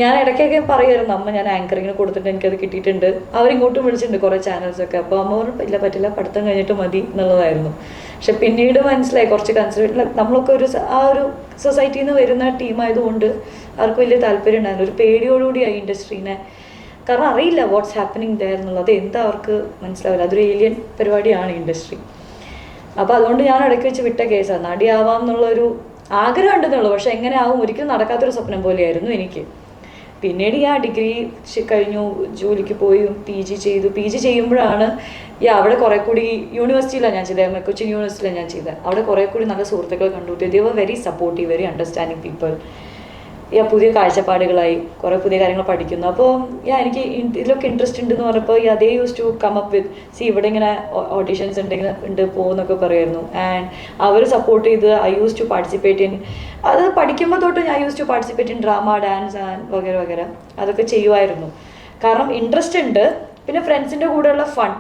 ഞാൻ ഇടയ്ക്കൊക്കെ പറയുമായിരുന്നു, അമ്മ ഞാൻ ആങ്കറിങ്ങിന് കൊടുത്തിട്ട് എനിക്കത് കിട്ടിയിട്ടുണ്ട്, അവരിങ്ങോട്ടും വിളിച്ചിട്ടുണ്ട് കുറേ ചാനൽസൊക്കെ. അപ്പോൾ അമ്മ പറഞ്ഞു ഇല്ല പറ്റില്ല, പഠിത്തം കഴിഞ്ഞിട്ട് മതി എന്നുള്ളതായിരുന്നു. പക്ഷെ പിന്നീട് മനസ്സിലായി കുറച്ച് കൺസിഡറേറ്റ്, നമ്മളൊക്കെ ആ ഒരു സൊസൈറ്റിയിൽ നിന്ന് വരുന്ന ടീമായതുകൊണ്ട് അവർക്ക് വലിയ താല്പര്യം ഉണ്ടായിരുന്നു. ഒരു പേടിയോടുകൂടിയായി ഇൻഡസ്ട്രീനെ, കാരണം അറിയില്ല വാട്ട്സ് ഹാപ്പനിങ് ദയർ എന്നുള്ളത്, എന്താ അവർക്ക് മനസ്സിലാവില്ല, അതൊരു ഏലിയൻ പരിപാടിയാണ് ഇൻഡസ്ട്രി. അപ്പോൾ അതുകൊണ്ട് ഞാൻ ഇടയ്ക്ക് വെച്ച് വിട്ട കേസാണ്. നടിയാവാം എന്നുള്ളൊരു ആഗ്രഹം ഉണ്ടെന്നുള്ളൂ, പക്ഷെ എങ്ങനെ ആവും ഒരിക്കലും നടക്കാത്തൊരു സ്വപ്നം പോലെയായിരുന്നു എനിക്ക്. പിന്നീട് ഞാൻ ഡിഗ്രി കഴിഞ്ഞു, ജോലിക്ക് പോയി പി ജി ചെയ്യുമ്പോഴാണ് അവിടെ കുറേ കൂടി യൂണിവേഴ്സിറ്റിയിലാണ് ഞാൻ ചെയ്തത്, കൊച്ചിൻ യൂണിവേഴ്സിറ്റിയിലാണ് ഞാൻ ചെയ്തത്. അവിടെ കുറേ കൂടി നല്ല സുഹൃത്തുക്കൾ കണ്ടു. They were very supportive, very understanding people. പുതിയ കാഴ്ചപ്പാടുകളായി, കുറേ പുതിയ കാര്യങ്ങൾ പഠിക്കുന്നു. അപ്പോൾ എനിക്ക് ഇതിലൊക്കെ ഇൻട്രസ്റ്റ് ഉണ്ടെന്ന് പറഞ്ഞപ്പോൾ they use to come up with ഇവിടെ ഇങ്ങനെ ഓഡിഷൻസ് ഉണ്ട് പോകുന്നൊക്കെ പറയുമായിരുന്നു. ആൻഡ് അവർ സപ്പോർട്ട് ചെയ്ത് I use to participate in, അത് പഠിക്കുമ്പോൾ തൊട്ട് ഞാൻ use to participate in drama, dance and വഗേര വഗേര അതൊക്കെ ചെയ്യുമായിരുന്നു. കാരണം ഇൻട്രസ്റ്റ് ഉണ്ട്, പിന്നെ ഫ്രണ്ട്സിൻ്റെ കൂടെയുള്ള ഫൺ,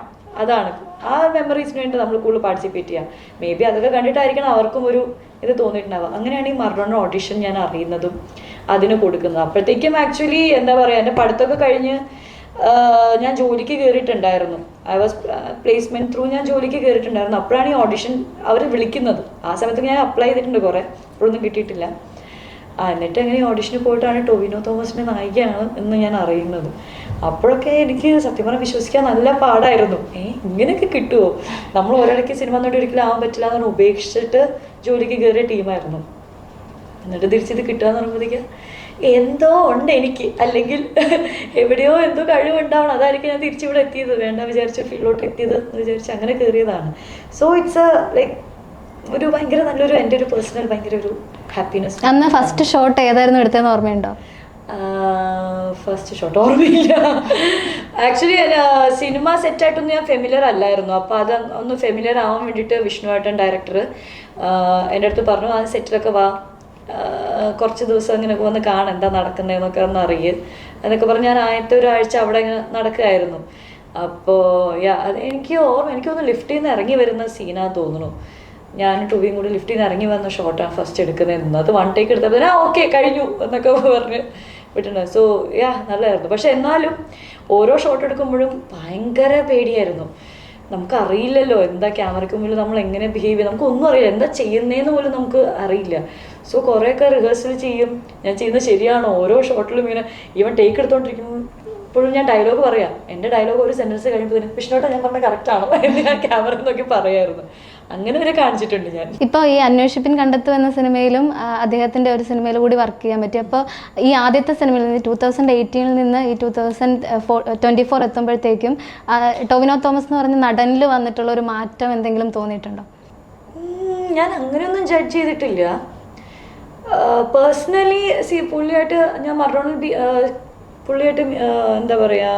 അതാണ് ആ മെമ്മറീസിന് വേണ്ടി നമ്മൾ കൂടുതൽ പാർട്ടിസിപ്പേറ്റ് ചെയ്യാം. മേ ബി അതൊക്കെ കണ്ടിട്ടായിരിക്കണം അവർക്കും ഒരു ഇത് തോന്നിയിട്ടുണ്ടാവുക. അങ്ങനെയാണ് ഈ മറഡോണ ഓഡിഷൻ ഞാൻ അറിയുന്നതും അതിന് കൊടുക്കുന്നത്. അപ്പോഴത്തേക്കും ആക്ച്വലി എന്താ പറയുക, എൻ്റെ പഠിത്തമൊക്കെ കഴിഞ്ഞ് ഞാൻ ജോലിക്ക് കയറിയിട്ടുണ്ടായിരുന്നു. ഐ വാസ് പ്ലേസ്മെൻറ്റ് ത്രൂ ഞാൻ ജോലിക്ക് കയറിയിട്ടുണ്ടായിരുന്നു. അപ്പോഴാണ് ഈ ഓഡിഷൻ അവർ വിളിക്കുന്നത്. ആ സമയത്ത് ഞാൻ അപ്ലൈ ചെയ്തിട്ടുണ്ട് കുറേ, അപ്പോഴൊന്നും കിട്ടിയിട്ടില്ല. എന്നിട്ട് അങ്ങനെ ഈ ഓഡിഷന് പോയിട്ടാണ് ടൊവിനോ തോമസിൻ്റെ നായികയാണ് എന്ന് ഞാൻ അറിയുന്നത്. അപ്പോഴൊക്കെ എനിക്ക് സത്യം പറഞ്ഞാൽ വിശ്വസിക്കാൻ നല്ല പാടായിരുന്നു. ഇങ്ങനെയൊക്കെ കിട്ടുമോ, നമ്മൾ ഒരിടയ്ക്ക് സിനിമ എന്നിട്ട് ഒരിക്കലും ആവാൻ പറ്റില്ല എന്ന് പറഞ്ഞ് ഉപേക്ഷിച്ചിട്ട് ജോലിക്ക് കയറിയ ടീമായിരുന്നു. എന്നിട്ട് തിരിച്ചിത് കിട്ടുക എന്ന് പറയുമ്പോഴത്തേക്ക് എന്തോ ഉണ്ട് എനിക്ക്, അല്ലെങ്കിൽ എവിടെയോ എന്തോ കഴിവുണ്ടാവണം, അതായിരിക്കും ഞാൻ തിരിച്ചിവിടെ എത്തിയത്, വേണ്ട വിചാരിച്ച ഫീൽഡിലോട്ട് എത്തിയത് എന്ന് വിചാരിച്ച് അങ്ങനെ കയറിയതാണ്. സോ ഇറ്റ്സ് ലൈക്ക് ഒരു ഭയങ്കര നല്ലൊരു, എൻ്റെ ഒരു പേഴ്സണൽ ഭയങ്കര ഒരു ഹാപ്പിനെസ്. അന്ന് ഫസ്റ്റ് ഷോട്ട് ഏതായിരുന്നു എടുത്തതെന്ന് ഓർമ്മയുണ്ടോ? ഫസ്റ്റ് ഷോട്ട് ഓർമ്മയില്ല. ആക്ച്വലി സിനിമ സെറ്റായിട്ടൊന്നും ഞാൻ ഫെമിലിയർ അല്ലായിരുന്നു. അപ്പോൾ അത് ഒന്ന് ഫെമിലിയർ ആവാൻ വേണ്ടിയിട്ട് വിഷ്ണുവേട്ടൻ ഡയറക്ടർ എൻ്റെ അടുത്ത് പറഞ്ഞു, ആ സെറ്റിലൊക്കെ വാ, കുറച്ച് ദിവസം ഇങ്ങനെ വന്ന് കാണാം എന്താ നടക്കുന്നതെന്നൊക്കെ ഒന്ന് അറിയുക എന്നൊക്കെ പറഞ്ഞ് ഞാൻ ആദ്യത്തെ ഒരാഴ്ച അവിടെ ഇങ്ങനെ നടക്കുകയായിരുന്നു. അപ്പോൾ അത് എനിക്കൊന്ന് ലിഫ്റ്റിൽ നിന്ന് ഇറങ്ങി വരുന്ന സീനാന്ന് തോന്നുന്നു. ഞാൻ ടൂവിയും കൂടി ലിഫ്റ്റിൽ നിന്ന് ഇറങ്ങി വന്ന ഷോട്ടാണ് ഫസ്റ്റ് എടുക്കുന്നതെന്ന്. അത് വൺ ടേക്ക് എടുത്തപ്പോൾ ഓക്കെ കഴിഞ്ഞു എന്നൊക്കെ പറഞ്ഞ് വിട്ടിട്ടുണ്ട്. സോ നല്ലതായിരുന്നു. പക്ഷെ എന്നാലും ഓരോ ഷോട്ട് എടുക്കുമ്പോഴും ഭയങ്കര പേടിയായിരുന്നു. നമുക്കറിയില്ലല്ലോ എന്താ ക്യാമറയ്ക്ക് മുന്നിൽ നമ്മൾ എങ്ങനെ ബിഹേവ് ചെയ്യും, നമുക്കൊന്നും അറിയില്ല, എന്താ ചെയ്യുന്നതെന്ന് പോലും നമുക്ക് അറിയില്ല. സോ കുറേയൊക്കെ റിഹേഴ്സൽ ചെയ്യും, ഞാൻ ചെയ്യുന്നത് ശരിയാണോ, ഓരോ ഷോട്ടിലും ഇങ്ങനെ ഈവൻ ടേക്ക് എടുത്തോണ്ടിരിക്കുമ്പോൾ ഇപ്പോഴും ഞാൻ ഡയലോഗ് പറയാം, എൻ്റെ ഡയലോഗ് ഒരു സെൻറ്റൻസ് കഴിയുമ്പോൾ വിഷ്ണുവേട്ടാ ഞാൻ പറഞ്ഞ കറക്റ്റാണോ എന്ന് ഞാൻ ക്യാമറ നോക്കി പറയായിരുന്നു. അങ്ങനെ വരെ കാണിച്ചിട്ടുണ്ട് ഞാൻ. ഇപ്പോൾ ഈ അന്വേഷിപ്പിൻ കണ്ടെത്തു എന്ന സിനിമയിലും അദ്ദേഹത്തിൻ്റെ ഒരു സിനിമയിൽ കൂടി വർക്ക് ചെയ്യാൻ പറ്റി. അപ്പോൾ ഈ ആദ്യത്തെ സിനിമയിൽ നിന്ന് 2018 നിന്ന് ഈ 2024 എത്തുമ്പോഴത്തേക്കും ടൊവിനോ തോമസ് എന്ന് പറഞ്ഞ നടനിൽ വന്നിട്ടുള്ള ഒരു മാറ്റം എന്തെങ്കിലും തോന്നിയിട്ടുണ്ടോ? ഞാൻ അങ്ങനെയൊന്നും ജഡ്ജ് ചെയ്തിട്ടില്ല പേഴ്സണലി. പുള്ളിയായിട്ട് ഞാൻ പുള്ളിയായിട്ട് എന്താ പറയുക,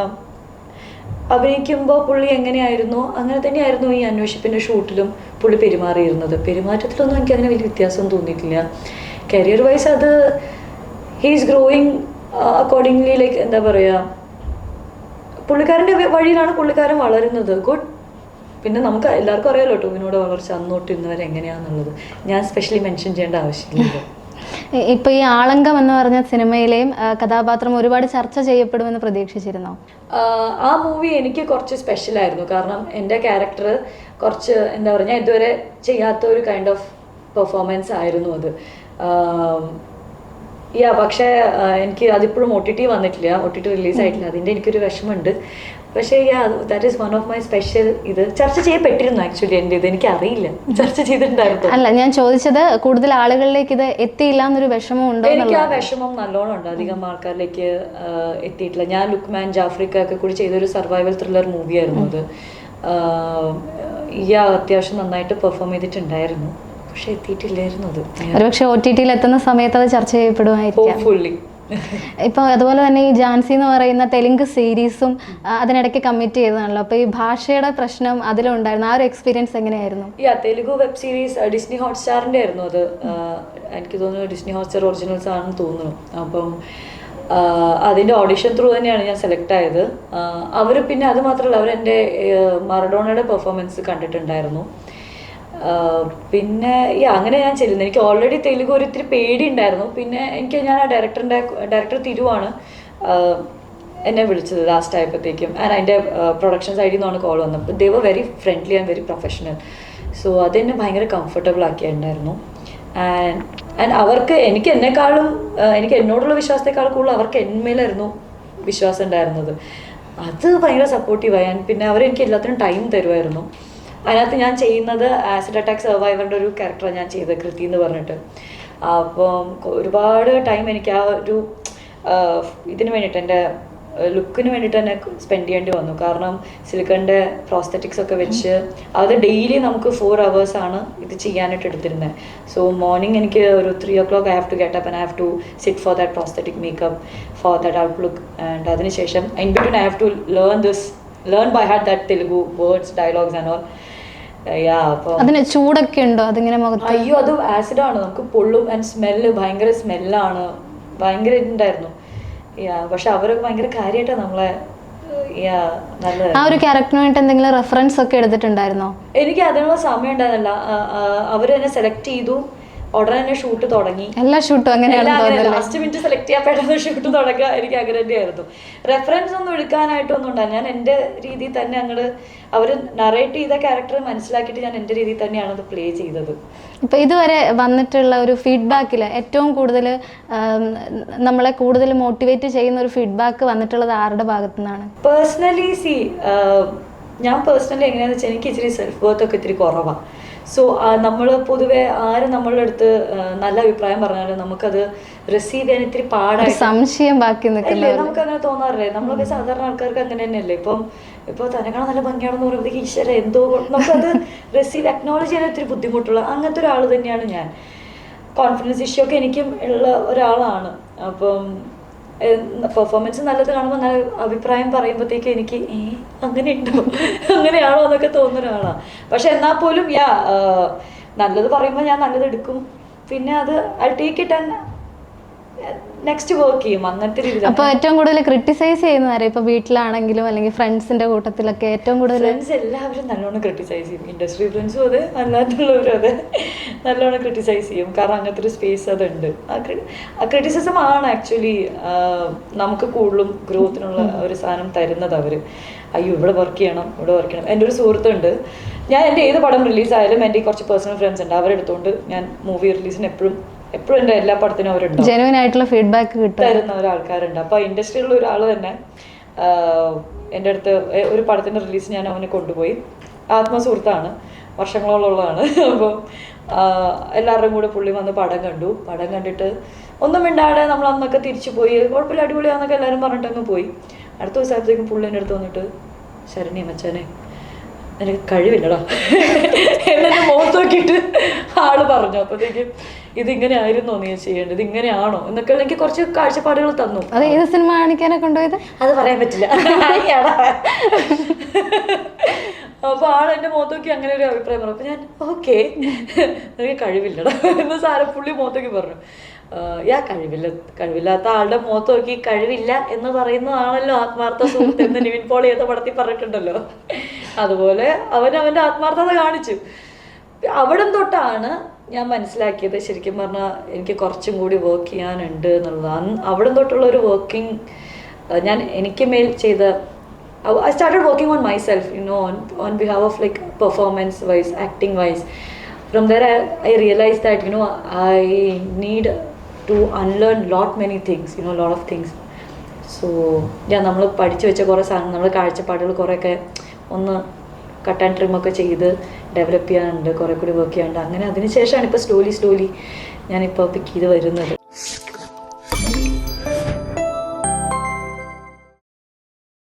അഭിനയിക്കുമ്പോൾ പുള്ളി എങ്ങനെയായിരുന്നു അങ്ങനെ തന്നെയായിരുന്നു ഈ അന്വേഷിപ്പിൻ്റെ ഷൂട്ടിലും പുള്ളി പെരുമാറിയിരുന്നത്. പെരുമാറ്റത്തിലൊന്നും എനിക്ക് അങ്ങനെ വലിയ വ്യത്യാസം തോന്നിയിട്ടില്ല. കരിയർ വൈസ് അത് ഹീസ് ഗ്രോയിങ് അക്കോർഡിംഗ്ലി, ലൈക്ക് എന്താ പറയുക, പുള്ളിക്കാരൻ്റെ വഴിയിലാണ് പുള്ളിക്കാരൻ വളരുന്നത്. ഗുഡ്. പിന്നെ നമുക്ക് എല്ലാവർക്കും അറിയാമല്ലോ ടോവിനോട് വളർച്ച അന്നോട്ട് ഇന്ന് വരെ എങ്ങനെയാണെന്നുള്ളത്, ഞാൻ സ്പെഷ്യലി മെൻഷൻ ചെയ്യേണ്ട ആവശ്യമില്ല. ഇപ്പോൾ ഈ ആളങ്കം എന്ന് പറഞ്ഞ സിനിമയിലെയും കഥാപാത്രം ഒരുപാട് ചർച്ച ചെയ്യപ്പെടുമെന്ന് പ്രതീക്ഷിച്ചിരുന്നോ? ആ മൂവി എനിക്ക് കുറച്ച് സ്പെഷ്യലായിരുന്നു. കാരണം എൻ്റെ ക്യാരക്ടർ കുറച്ച് എന്താ പറയുക, ഞാൻ ഇതുവരെ ചെയ്യാത്ത ഒരു കൈൻഡ് ഓഫ് പെർഫോമൻസ് ആയിരുന്നു അത്. പക്ഷേ എനിക്ക് അതിപ്പോഴും OTT വന്നിട്ടില്ല, OTT റിലീസായിട്ടില്ല, അതിൻ്റെ എനിക്കൊരു വിഷമമുണ്ട്. പക്ഷേ that is one of my special. ഇത് ചർച്ച ചെയ്യപ്പെട്ടിരുന്നു ആക്ച്വലി, എൻ്റെ ഇത് എനിക്കറിയില്ല, ചർച്ച ചെയ്തിട്ടുണ്ടായിരുന്നു. അല്ല, ഞാൻ ചോദിച്ചത് കൂടുതൽ ആളുകളിലേക്ക് ഇത് എത്തിയില്ല എന്നൊരു വിഷമം ഉണ്ടോ? എനിക്ക് ആ വിഷമം നല്ലോണം ഉണ്ട്, അധികം ആൾക്കാരിലേക്ക് എത്തിയിട്ടില്ല. ഞാൻ ലുക്മാൻ ജാഫ്രിക്ക ഒക്കെ കൂടി ചെയ്തൊരു സർവൈവൽ ത്രില്ലർ മൂവിയായിരുന്നു അത്. അത്യാവശ്യം നന്നായിട്ട് പെർഫോം ചെയ്തിട്ടുണ്ടായിരുന്നു, പക്ഷെ എത്തിയിട്ടില്ലായിരുന്നു അത്. ഒരുപക്ഷെ OTT എത്തുന്ന സമയത്ത് അത് ചർച്ച ചെയ്യപ്പെടുമായിരിക്കും. ഇപ്പോൾ അതുപോലെ തന്നെ ഈ ജാൻസി എന്ന് പറയുന്ന തെലുങ്ക് സീരീസും അതിനിടയ്ക്ക് കമ്മിറ്റ് ചെയ്തതാണല്ലോ. അപ്പോൾ ഈ ഭാഷയുടെ പ്രശ്നം അതിലുണ്ടായിരുന്നു, ആ ഒരു എക്സ്പീരിയൻസ് എങ്ങനെയായിരുന്നു? തെലുഗു വെബ് സീരീസ് ഡിസ്നി ഹോട്ട്സ്റ്റാറിൻ്റെ ആയിരുന്നു അത്. എനിക്ക് തോന്നുന്നു ഡിസ്നി ഹോട്ട്സ്റ്റാർ ഒറിജിനൽസ് ആണെന്ന് തോന്നുന്നു. അപ്പം അതിൻ്റെ ഓഡിഷൻ ത്രൂ തന്നെയാണ് ഞാൻ സെലക്ട് ആയത്. അവർ പിന്നെ അത് മാത്രമല്ല, അവരെൻ്റെ മറഡോണയുടെ പെർഫോമൻസ് കണ്ടിട്ടുണ്ടായിരുന്നു. പിന്നെ അങ്ങനെ ഞാൻ ചെല്ലുന്നത്. എനിക്ക് ഓൾറെഡി തെലുഗു ഒരിത്തിരി പേടി ഉണ്ടായിരുന്നു. പിന്നെ ഞാൻ ആ ഡയറക്ടർ തിരുവാണ് എന്നെ വിളിച്ചത് ലാസ്റ്റ് ആയപ്പോഴത്തേക്കും. ആൻഡ് അതിൻ്റെ പ്രൊഡക്ഷൻ സൈഡിൽ നിന്നാണ് കോൾ വന്നത്. They were very friendly and very professional. So അതെന്നെ ഭയങ്കര കംഫർട്ടബിൾ ആക്കിയിട്ടുണ്ടായിരുന്നു. ആൻഡ് അവർക്ക് എനിക്ക് എന്നോടുള്ള വിശ്വാസത്തെക്കാൾ കൂടുതൽ അവർക്ക് എന്മേലായിരുന്നു വിശ്വാസം ഉണ്ടായിരുന്നത്. അത് ഭയങ്കര സപ്പോർട്ടീവായി. പിന്നെ അവരെനിക്ക് എല്ലാത്തിനും ടൈം തരുമായിരുന്നു. അതിനകത്ത് ഞാൻ ചെയ്യുന്നത് ആസിഡ് അറ്റാക്ക് സർവൈവറിൻ്റെ ഒരു ക്യാരക്ടറാണ് ഞാൻ ചെയ്തത്, കൃതി എന്ന് പറഞ്ഞിട്ട്. അപ്പം ഒരുപാട് ടൈം എനിക്ക് ആ ഒരു ഇതിന് വേണ്ടിയിട്ട്, എൻ്റെ ലുക്കിന് വേണ്ടിയിട്ട് തന്നെ സ്പെൻഡ് ചെയ്യേണ്ടി വന്നു. കാരണം സിലിക്കണിൻ്റെ പ്രോസ്തറ്റിക്സ് ഒക്കെ വെച്ച് അത് ഡെയിലി നമുക്ക് 4 hours ആണ് ഇത് ചെയ്യാനായിട്ട് എടുത്തിരുന്നത്. സോ മോർണിംഗ് എനിക്ക് ഒരു 3 o'clock I have to get up and I have to sit for that prosthetic makeup, for that outlook. And അതിനുശേഷം in between I have to learn by heart that Telugu words, dialogues and all. അതിന് ചൂടൊക്കെ ഉണ്ടോ അതിങ്ങനെ മുഖത്ത്? അയ്യോ, അത് ആസിഡാണ്, നമുക്ക് പൊള്ളും. ആൻഡ് സ്മെല്ല്, ഭയങ്കര സ്മെല്ലാണ്, ഭയങ്കര ഉണ്ടായിരുന്നു. പക്ഷെ അവരൊക്കെ ഭയങ്കര കാര്യമായിട്ടാണ് നമ്മളെ നല്ല. ആ ഒരു ക്യാരക്ടറിന് വേണ്ടി എന്തെങ്കിലും റെഫറൻസ് ഒക്കെ എടുത്തിട്ടുണ്ടായിരുന്നോ? എനിക്ക് അതിനുള്ള സമയം ഉണ്ടായിരുന്നില്ല. അവർ എന്നെ സെലക്ട് ചെയ്തു, ഉടനെ തന്നെ ഷൂട്ട് തുടങ്ങി. എല്ലാ ഷൂട്ടും അങ്ങനെയാണ്, ലാസ്റ്റ് മിനിറ്റ് സെലക്ട് ചെയ്യാൻ പെട്ടെന്ന് ഷൂട്ട് തുടങ്ങുക. എനിക്ക് അങ്ങനെ തന്നെയായിരുന്നു. റെഫറൻസ് ഒന്നും എടുക്കാനായിട്ടൊന്നും ഉണ്ടായിരുന്നു. ഞാൻ എൻ്റെ രീതിയിൽ തന്നെ അങ്ങോട്ട് അവർ നറേറ്റ് ചെയ്ത ക്യാരക്ടർ മനസ്സിലാക്കിയിട്ട് ഞാൻ എൻ്റെ രീതിയിൽ തന്നെയാണ് അത് പ്ലേ ചെയ്തത്. ഇപ്പം ഇതുവരെ വന്നിട്ടുള്ള ഒരു ഫീഡ്ബാക്കിൽ ഏറ്റവും കൂടുതൽ നമ്മളെ കൂടുതൽ മോട്ടിവേറ്റ് ചെയ്യുന്ന ഒരു ഫീഡ്ബാക്ക് വന്നിട്ടുള്ളത് ആരുടെ ഭാഗത്തു നിന്നാണ്? പേഴ്സണലി ഞാൻ പേഴ്സണലി എങ്ങനെയാണെന്ന് വെച്ചാൽ എനിക്ക് ഇച്ചിരി സെൽഫ് വർത്ത് ഒക്കെ ഇത്തിരി കുറവാണ്. സോ നമ്മൾ പൊതുവെ ആര് നമ്മളുടെ അടുത്ത് നല്ല അഭിപ്രായം പറഞ്ഞാലും നമുക്കത് റിസീവ് ചെയ്യാൻ ഇത്തിരി പാടായി, സംശയം ബാക്കി നിൽക്കില്ലേ, നമുക്ക് അങ്ങനെ തോന്നാറില്ലേ? നമ്മളൊക്കെ സാധാരണ ആൾക്കാർക്ക് അങ്ങനെ തന്നെയല്ലേ. ഇപ്പോൾ തന്നെക്കാണ് നല്ല ഭംഗിയാണെന്ന് പറയുമ്പോഴത്തേക്ക് ഈശ്വര എന്തോ നമുക്കത് അക്നോളജ് ചെയ്യാൻ ഇത്തിരി ബുദ്ധിമുട്ടുള്ള അങ്ങനത്തെ ഒരാൾ തന്നെയാണ് ഞാൻ. കോൺഫിഡൻസ് ഇഷ്യൂ ഒക്കെ എനിക്കും ഉള്ള ഒരാളാണ്. അപ്പം പെർഫോമൻസ് നല്ലത് കാണുമ്പോൾ നല്ല അഭിപ്രായം പറയുമ്പോഴത്തേക്കും എനിക്ക് അങ്ങനെ ഉണ്ടോ, അങ്ങനെയാണോ എന്നൊക്കെ തോന്നുന്ന ഒരാളാണ്. പക്ഷെ എന്നാൽ പോലും നല്ലത് പറയുമ്പോൾ ഞാൻ നല്ലത് എടുക്കും. പിന്നെ അത് I take it and next work ചെയ്യും, അങ്ങനത്തെ രീതിയിൽ. അപ്പോൾ ഏറ്റവും കൂടുതൽ ക്രിട്ടിസൈസ് ചെയ്യുന്നവരെ ഇപ്പോൾ വീട്ടിലാണെങ്കിലും അല്ലെങ്കിൽ ഫ്രണ്ട്സിന്റെ കൂട്ടത്തിലൊക്കെ ഏറ്റവും കൂടുതൽ? ഫ്രണ്ട്സ് എല്ലാവരും നല്ലോണം ക്രിട്ടിസൈസ് ചെയ്യും. ഇൻഡസ്ട്രി ഫ്രണ്ട്സും അതെ, അല്ലാത്തുള്ളവരും അതെ, നല്ലോണം ക്രിട്ടിസൈസ് ചെയ്യും. കാരണം അങ്ങനത്തെ ഒരു സ്പേസ് അതുണ്ട്. ആ ക്രിറ്റിസിസം ആണ് ആക്ച്വലി നമുക്ക് കൂടുതലും ഗ്രോത്തിനുള്ള ഒരു സാധനം തരുന്നത്. അവർ അയ്യോ ഇവിടെ വർക്ക് ചെയ്യണം, ഇവിടെ വർക്ക് ചെയ്യണം. എൻ്റെ ഒരു സുഹൃത്തുണ്ട്, ഞാൻ എൻ്റെ ഏത് പടം റിലീസായാലും എൻ്റെ കുറച്ച് പേഴ്സണൽ ഫ്രണ്ട്സ് ഉണ്ട്, അവരെടുത്തുകൊണ്ട് ഞാൻ മൂവി റിലീസിന് എപ്പോഴും എൻ്റെ എല്ലാ പടത്തിനും അവരുണ്ട്, ജെനുവിൻ ആയിട്ടുള്ള ഫീഡ്ബാക്ക് തരുന്ന ഒരാൾക്കാരുണ്ട്. അപ്പോൾ ഇൻഡസ്ട്രിയിലുള്ള ഒരാൾ തന്നെ എൻ്റെ അടുത്ത് ഒരു പടത്തിൻ്റെ റിലീസ് ഞാൻ അവനെ കൊണ്ടുപോയി. ആത്മസുഹൃത്താണ്, വർഷങ്ങളോളമുള്ളതാണ്. അപ്പോൾ എല്ലാവരുടെയും കൂടെ പുള്ളി വന്ന് പടം കണ്ടിട്ട് ഒന്നും മിണ്ടാതെ നമ്മൾ അന്നൊക്കെ തിരിച്ചു പോയി. കുഴപ്പമില്ല, അടിപൊളിയാന്നൊക്കെ എല്ലാവരും പറഞ്ഞിട്ടങ്ങ് പോയി. അടുത്ത ദിവസമായപ്പോഴത്തേക്കും പുള്ളി എൻ്റെ അടുത്ത് വന്നിട്ട് ശരണ്യ മച്ചാനെ എനിക്ക് കഴിവില്ലടാ എന്നെ മുഖത്ത് നോക്കിയിട്ട് ആള് പറഞ്ഞു. അപ്പോഴത്തേക്കും ഇതിങ്ങനെ ആയിരുന്നോ നീ ചെയ്യേണ്ടത്, ഇതിങ്ങനെയാണോ എന്നൊക്കെ എനിക്ക് കുറച്ച് കാഴ്ചപ്പാടുകൾ തന്നു. അത് ഏത് സിനിമ കാണിക്കാനെ കൊണ്ടുപോയത് അത് പറയാൻ പറ്റില്ല. അപ്പൊ ആളെന്റെ മുഖത്ത് നോക്കി അങ്ങനെ ഒരു അഭിപ്രായം പറഞ്ഞു. അപ്പൊ ഞാൻ ഓക്കെ എനിക്ക് കഴിവില്ലടാ എന്ന് പുള്ളി മുഖത്ത് നോക്കി പറഞ്ഞു. കഴിവില്ലാത്ത ആളുടെ മുഖത്ത് നോക്കി കഴിവില്ല എന്ന് പറയുന്നതാണല്ലോ ആത്മാർത്ഥ സുഹൃത്ത് എന്ന് നിവിൻ പോളി ഏത പടത്തിൽ പറഞ്ഞിട്ടുണ്ടല്ലോ. അതുപോലെ അവന്റെ ആത്മാർത്ഥത കാണിച്ചു. അവിടെ തൊട്ടാണ് ഞാൻ മനസ്സിലാക്കിയത് ശരിക്കും പറഞ്ഞാൽ എനിക്ക് കുറച്ചും കൂടി വർക്ക് ചെയ്യാനുണ്ട് എന്നുള്ളത്. അവിടെ തൊട്ടുള്ള ഒരു വർക്കിംഗ് ഞാൻ എനിക്ക് മേൽ ചെയ്ത I started working on myself, on behalf of like performance wise, acting wise. From there I realized that I need to unlearn many things, lot of things. So നമ്മൾ പഠിച്ചു വെച്ച കുറേ സാധനം, നമ്മുടെ കാഴ്ചപ്പാടുകൾ കുറേയൊക്കെ ഒന്ന് കട്ട് ആൻഡ് ട്രിം ഒക്കെ ചെയ്ത് ഡെവലപ്പ് ചെയ്യാനുണ്ട്, കുറേ കൂടി വർക്ക് ചെയ്യാനുണ്ട്. അങ്ങനെ അതിനുശേഷമാണ് ഇപ്പോൾ സ്ലോലി ഞാനിപ്പോൾ പിക്ക് ചെയ്ത് വരുന്നത്.